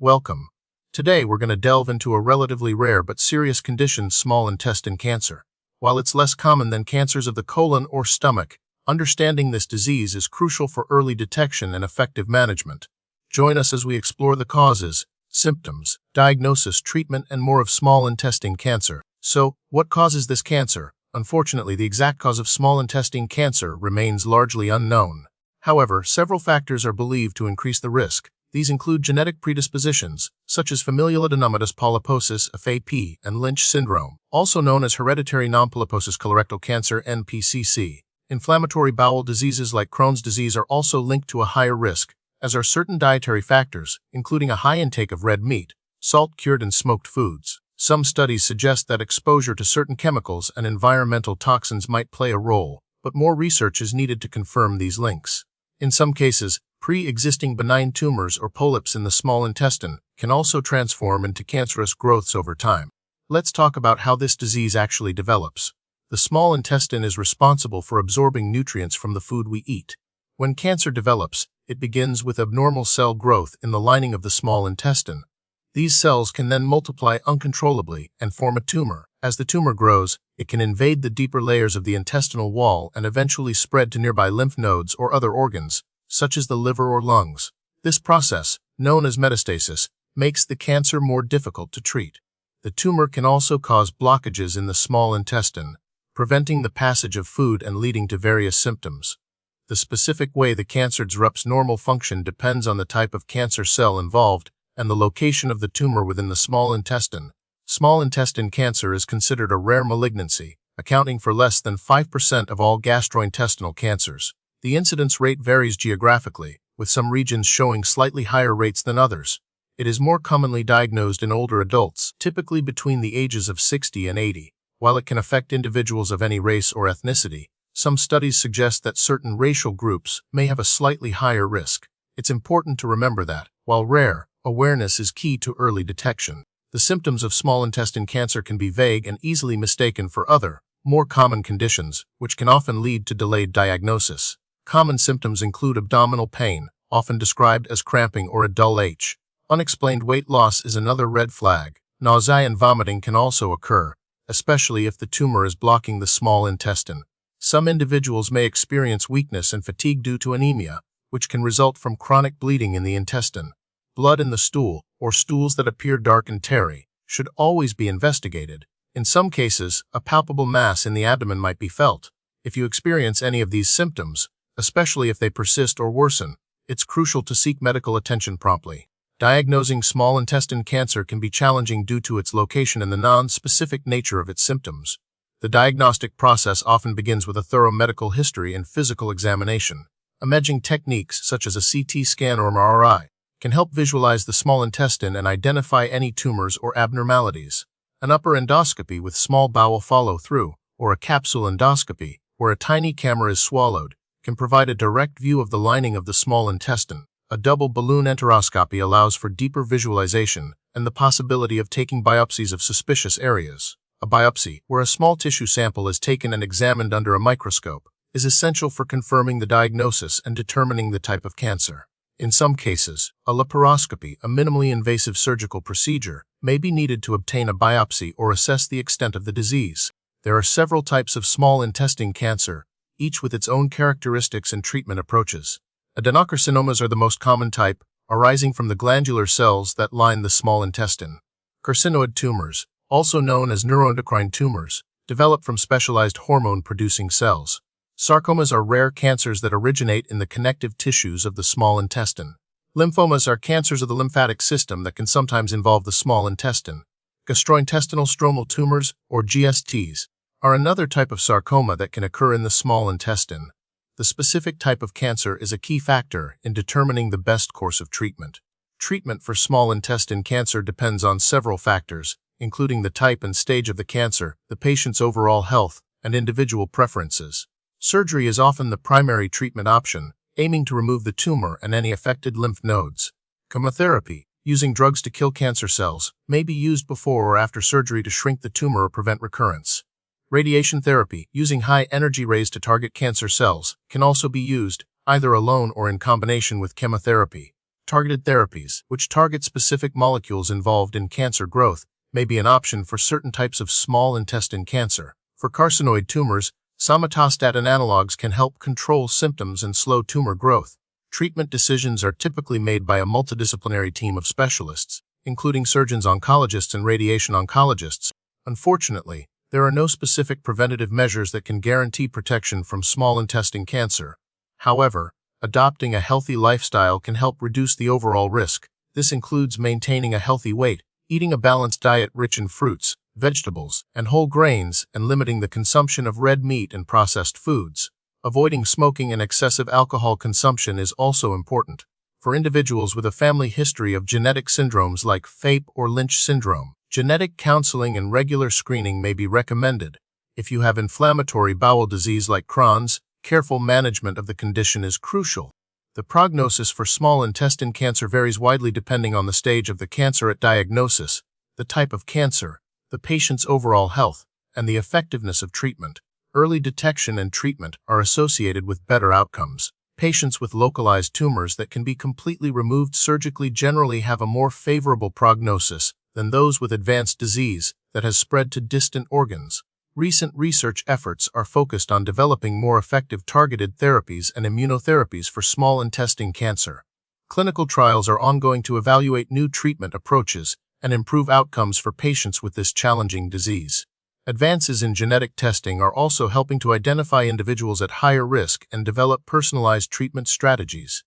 Welcome. Today we're going to delve into a relatively rare but serious condition, small intestine cancer. While it's less common than cancers of the colon or stomach, understanding this disease is crucial for early detection and effective management. Join us as we explore the causes, symptoms, diagnosis, treatment, and more of small intestine cancer. So, what causes this cancer? Unfortunately, the exact cause of small intestine cancer remains largely unknown. However, several factors are believed to increase the risk. These include genetic predispositions, such as familial adenomatous polyposis (FAP) and Lynch syndrome, also known as hereditary nonpolyposis colorectal cancer (NPCC). Inflammatory bowel diseases like Crohn's disease are also linked to a higher risk, as are certain dietary factors, including a high intake of red meat, salt-cured and smoked foods. Some studies suggest that exposure to certain chemicals and environmental toxins might play a role, but more research is needed to confirm these links. In some cases, pre-existing benign tumors or polyps in the small intestine can also transform into cancerous growths over time. Let's talk about how this disease actually develops. The small intestine is responsible for absorbing nutrients from the food we eat. When cancer develops, it begins with abnormal cell growth in the lining of the small intestine. These cells can then multiply uncontrollably and form a tumor. As the tumor grows, it can invade the deeper layers of the intestinal wall and eventually spread to nearby lymph nodes or other organs, such as the liver or lungs. This process, known as metastasis, makes the cancer more difficult to treat. The tumor can also cause blockages in the small intestine, preventing the passage of food and leading to various symptoms. The specific way the cancer disrupts normal function depends on the type of cancer cell involved and the location of the tumor within the small intestine. Small intestine cancer is considered a rare malignancy, accounting for less than 5% of all gastrointestinal cancers. The incidence rate varies geographically, with some regions showing slightly higher rates than others. It is more commonly diagnosed in older adults, typically between the ages of 60 and 80. While it can affect individuals of any race or ethnicity, some studies suggest that certain racial groups may have a slightly higher risk. It's important to remember that, while rare, awareness is key to early detection. The symptoms of small intestine cancer can be vague and easily mistaken for other, more common conditions, which can often lead to delayed diagnosis. Common symptoms include abdominal pain, often described as cramping or a dull ache. Unexplained weight loss is another red flag. Nausea and vomiting can also occur, especially if the tumor is blocking the small intestine. Some individuals may experience weakness and fatigue due to anemia, which can result from chronic bleeding in the intestine. Blood in the stool, or stools that appear dark and tarry, should always be investigated. In some cases, a palpable mass in the abdomen might be felt. If you experience any of these symptoms, especially if they persist or worsen, it's crucial to seek medical attention promptly. Diagnosing small intestine cancer can be challenging due to its location and the non-specific nature of its symptoms. The diagnostic process often begins with a thorough medical history and physical examination. Imaging techniques such as a CT scan or MRI can help visualize the small intestine and identify any tumors or abnormalities. An upper endoscopy with small bowel follow-through, or a capsule endoscopy, where a tiny camera is swallowed, can provide a direct view of the lining of the small intestine. A double balloon enteroscopy allows for deeper visualization and the possibility of taking biopsies of suspicious areas. A biopsy, where a small tissue sample is taken and examined under a microscope, is essential for confirming the diagnosis and determining the type of cancer. In some cases, a laparoscopy, a minimally invasive surgical procedure, may be needed to obtain a biopsy or assess the extent of the disease. There are several types of small intestine cancer, each with its own characteristics and treatment approaches. Adenocarcinomas are the most common type, arising from the glandular cells that line the small intestine. Carcinoid tumors, also known as neuroendocrine tumors, develop from specialized hormone-producing cells. Sarcomas are rare cancers that originate in the connective tissues of the small intestine. Lymphomas are cancers of the lymphatic system that can sometimes involve the small intestine. Gastrointestinal stromal tumors, or GSTs, are another type of sarcoma that can occur in the small intestine. The specific type of cancer is a key factor in determining the best course of treatment. Treatment for small intestine cancer depends on several factors, including the type and stage of the cancer, the patient's overall health, and individual preferences. Surgery is often the primary treatment option, aiming to remove the tumor and any affected lymph nodes. Chemotherapy, using drugs to kill cancer cells, may be used before or after surgery to shrink the tumor or prevent recurrence. Radiation therapy, using high-energy rays to target cancer cells, can also be used, either alone or in combination with chemotherapy. Targeted therapies, which target specific molecules involved in cancer growth, may be an option for certain types of small intestine cancer. For carcinoid tumors, somatostatin analogs can help control symptoms and slow tumor growth. Treatment decisions are typically made by a multidisciplinary team of specialists, including surgeons, oncologists, and radiation oncologists. Unfortunately, there are no specific preventative measures that can guarantee protection from small intestine cancer. However, adopting a healthy lifestyle can help reduce the overall risk. This includes maintaining a healthy weight, eating a balanced diet rich in fruits, vegetables, and whole grains, and limiting the consumption of red meat and processed foods. Avoiding smoking and excessive alcohol consumption is also important. For individuals with a family history of genetic syndromes like FAPE or Lynch syndrome, genetic counseling and regular screening may be recommended. If you have inflammatory bowel disease like Crohn's, careful management of the condition is crucial. The prognosis for small intestine cancer varies widely depending on the stage of the cancer at diagnosis, the type of cancer, the patient's overall health, and the effectiveness of treatment. Early detection and treatment are associated with better outcomes. Patients with localized tumors that can be completely removed surgically generally have a more favorable prognosis than those with advanced disease that has spread to distant organs. Recent research efforts are focused on developing more effective targeted therapies and immunotherapies for small intestine cancer. Clinical trials are ongoing to evaluate new treatment approaches and improve outcomes for patients with this challenging disease. Advances in genetic testing are also helping to identify individuals at higher risk and develop personalized treatment strategies.